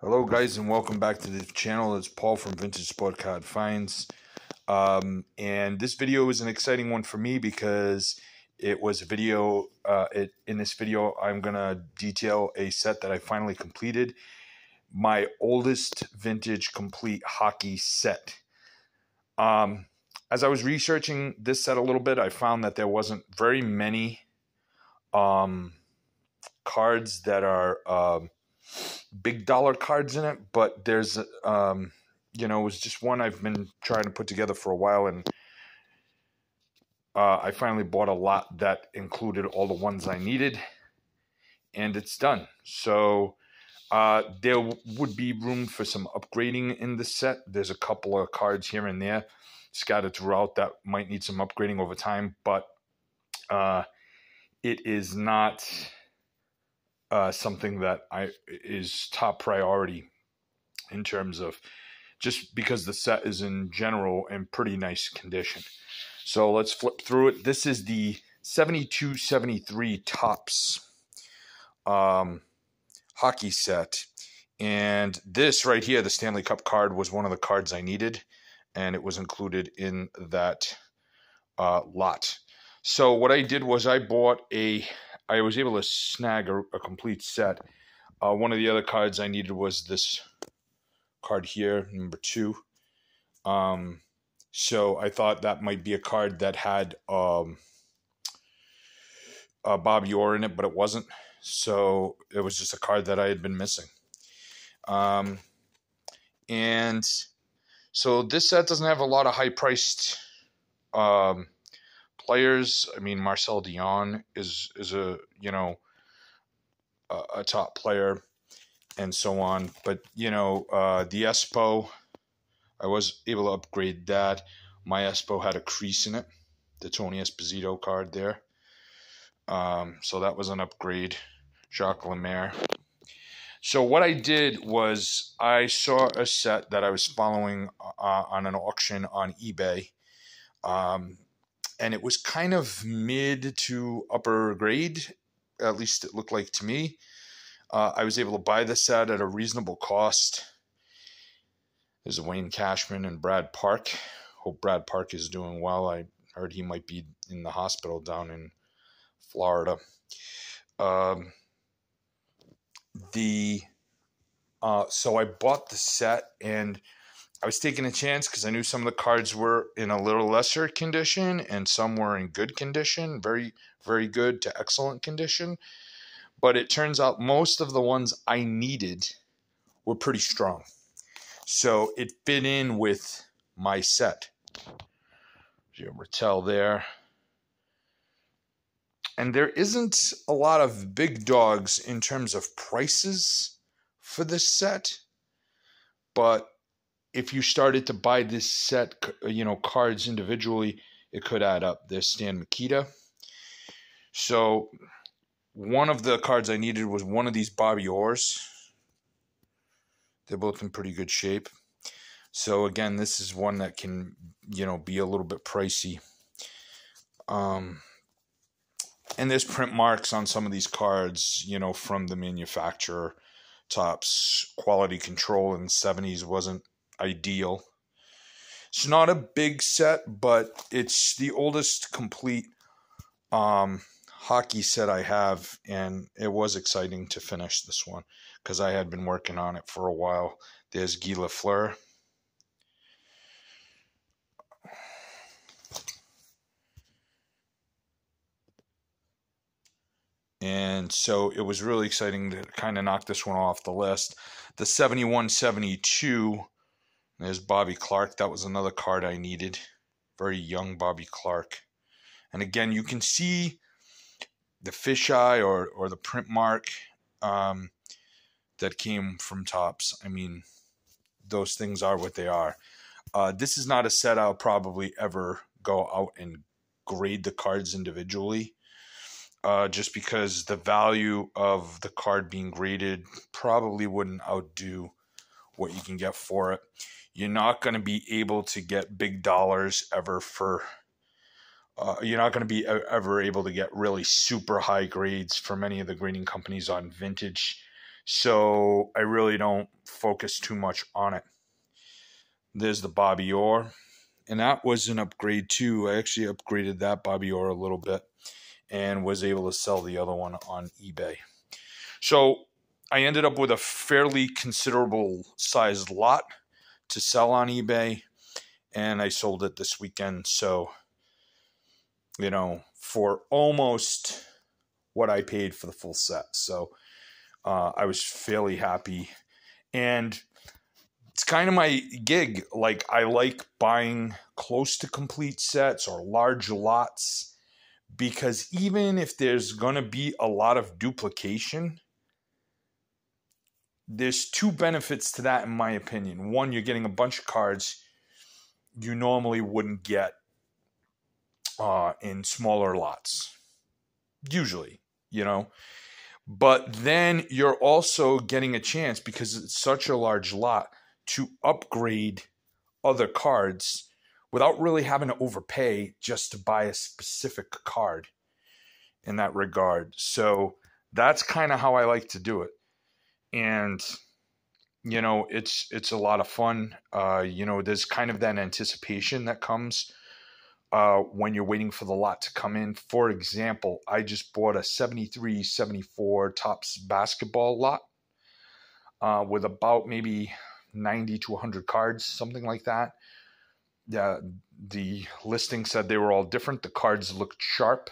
Hello guys and welcome back to the channel. It's Paul from Vintage Sport Card Finds. And this video is an exciting one for me because it was a video, in this video I'm going to detail a set that I finally completed. My oldest vintage complete hockey set. As I was researching this set a little bit, I found that there wasn't very many cards that are big dollar cards in it, but there's it was just one I've been trying to put together for a while, and I finally bought a lot that included all the ones I needed, and it's done. So there would be room for some upgrading in the set. There's a couple of cards here and there scattered throughout that might need some upgrading over time, but it is not something that is top priority in terms of, just because the set is in general in pretty nice condition. So let's flip through it. This is the 72-73 Topps hockey set. And this right here, the Stanley Cup card, was one of the cards I needed, and it was included in that lot. So what I did was I was able to snag a complete set. One of the other cards I needed was this card here, number 2. So I thought that might be a card that had Bobby Orr in it, but it wasn't. So it was just a card that I had been missing. And so this set doesn't have a lot of high-priced players. I mean, Marcel Dionne is a top player, and so on. But the Espo, I was able to upgrade that. My Espo had a crease in it, the Tony Esposito card there. So that was an upgrade. Jacques Lemaire. So what I did was I saw a set that I was following on an auction on eBay. And it was kind of mid to upper grade, at least it looked like to me. I was able to buy the set at a reasonable cost. There's Wayne Cashman and Brad Park. Hope Brad Park is doing well. I heard he might be in the hospital down in Florida. So I bought the set, and I was taking a chance because I knew some of the cards were in a little lesser condition and some were in good condition, very, very good to excellent condition. But it turns out most of the ones I needed were pretty strong. So it fit in with my set. Joe Bertel there. And there isn't a lot of big dogs in terms of prices for this set. But if you started to buy this set, cards individually, it could add up. There's Stan Mikita. So one of the cards I needed was one of these Bobby Orrs. They're both in pretty good shape. So again, this is one that can, be a little bit pricey. And there's print marks on some of these cards, from the manufacturer. Topps quality control in the 70s wasn't ideal. It's not a big set, but it's the oldest complete hockey set I have, and it was exciting to finish this one because I had been working on it for a while. There's Guy LaFleur. And so it was really exciting to kind of knock this one off the list. The 71-72, there's Bobby Clarke. That was another card I needed. Very young Bobby Clarke. And again, you can see the fisheye or the print mark that came from Topps. I mean, those things are what they are. This is not a set I'll probably ever go out and grade the cards individually. Just because the value of the card being graded probably wouldn't outdo what you can get for it. You're not going to be able to get big dollars ever for, you're not going to be ever able to get really super high grades from any of the grading companies on vintage so I really don't focus too much on it. There's the Bobby Orr, and that was an upgrade too. I actually upgraded that Bobby Orr a little bit and was able to sell the other one on eBay. So I ended up with a fairly considerable sized lot to sell on eBay, and I sold it this weekend. So, you know, for almost what I paid for the full set. So I was fairly happy. And it's kind of my gig. Like, I like buying close to complete sets or large lots, because even if there's going to be a lot of duplication, there's two benefits to that, in my opinion. One, you're getting a bunch of cards you normally wouldn't get in smaller lots, usually, you know. But then you're also getting a chance, because it's such a large lot, to upgrade other cards without really having to overpay just to buy a specific card in that regard. So that's kind of how I like to do it. And, you know, it's a lot of fun. You know, there's kind of that anticipation that comes when you're waiting for the lot to come in. For example, I just bought a 73-74 Topps basketball lot with about maybe 90 to 100 cards, something like that. The listing said they were all different. The cards looked sharp.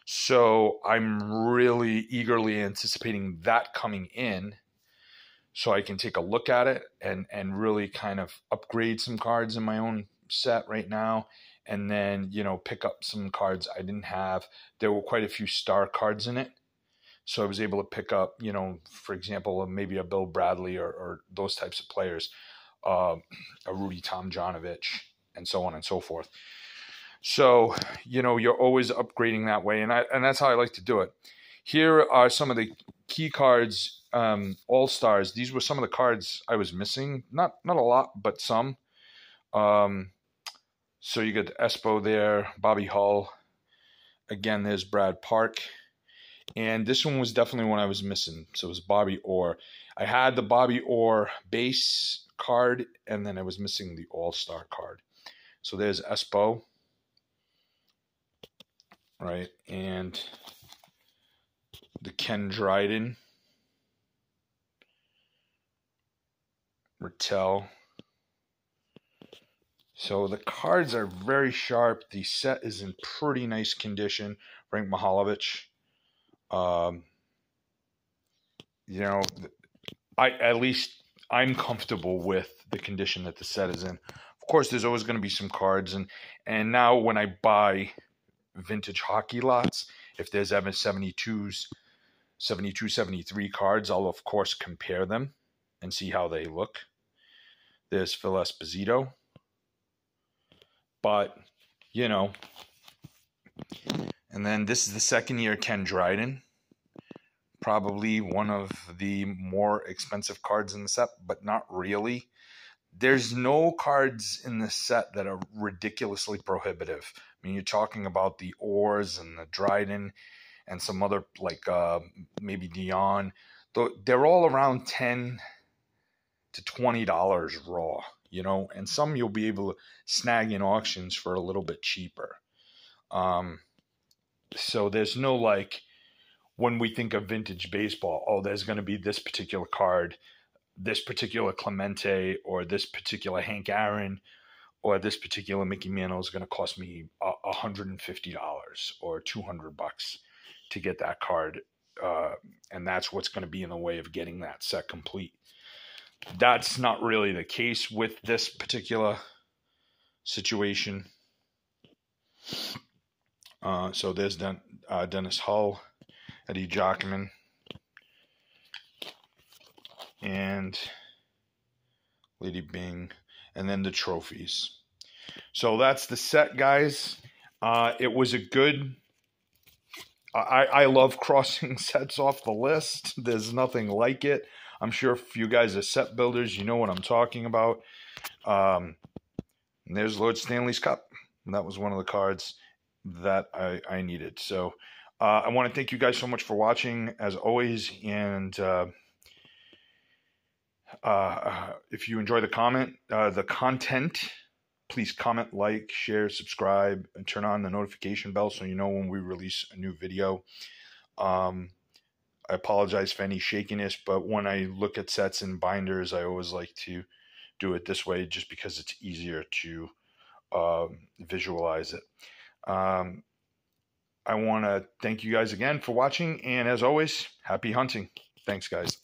So I'm really eagerly anticipating that coming in, so I can take a look at it and really kind of upgrade some cards in my own set right now. And then, you know, pick up some cards I didn't have. There were quite a few star cards in it, so I was able to pick up, you know, for example, maybe a Bill Bradley or those types of players, a Rudy Tomjanovich, and so on and so forth. So, you know, you're always upgrading that way, and that's how I like to do it. Here are some of the key cards, All-Stars. These were some of the cards I was missing. Not a lot, but some. So you get Espo there, Bobby Hull. Again, there's Brad Park. And this one was definitely one I was missing. So it was Bobby Orr. I had the Bobby Orr base card, and then I was missing the All-Star card. So there's Espo. Right, and the Ken Dryden, Rattel. So the cards are very sharp. The set is in pretty nice condition. Frank Mahalovich. You know, I'm comfortable with the condition that the set is in. Of course, there's always going to be some cards, and now when I buy vintage hockey lots, if there's ever 72s, 72, 73 cards, I'll of course compare them and see how they look. There's Phil Esposito. But, you know, and then this is the second year Ken Dryden. Probably one of the more expensive cards in the set, but not really. There's no cards in this set that are ridiculously prohibitive. I mean, you're talking about the Orrs and the Dryden and some other, like maybe Dionne. They're all around $10 to $20 raw, you know, and some you'll be able to snag in auctions for a little bit cheaper. So there's no, like, when we think of vintage baseball, oh, there's going to be this particular card, this particular Clemente, or this particular Hank Aaron, or this particular Mickey Mantle is going to cost me $150 or $200 to get that card. And that's what's going to be in the way of getting that set complete. That's not really the case with this particular situation. So there's Dennis Hull, Eddie Jockman, and Lady Bing, and then the trophies. So that's the set, guys. It was a good... I love crossing sets off the list. There's nothing like it. I'm sure if you guys are set builders, you know what I'm talking about. And there's Lord Stanley's Cup. And that was one of the cards that I needed. So I want to thank you guys so much for watching, as always. And If you enjoy the content, please comment, like, share, subscribe, and turn on the notification bell so you know when we release a new video. I apologize for any shakiness, but when I look at sets and binders, I always like to do it this way just because it's easier to visualize it. I want to thank you guys again for watching, and as always, happy hunting. Thanks, guys.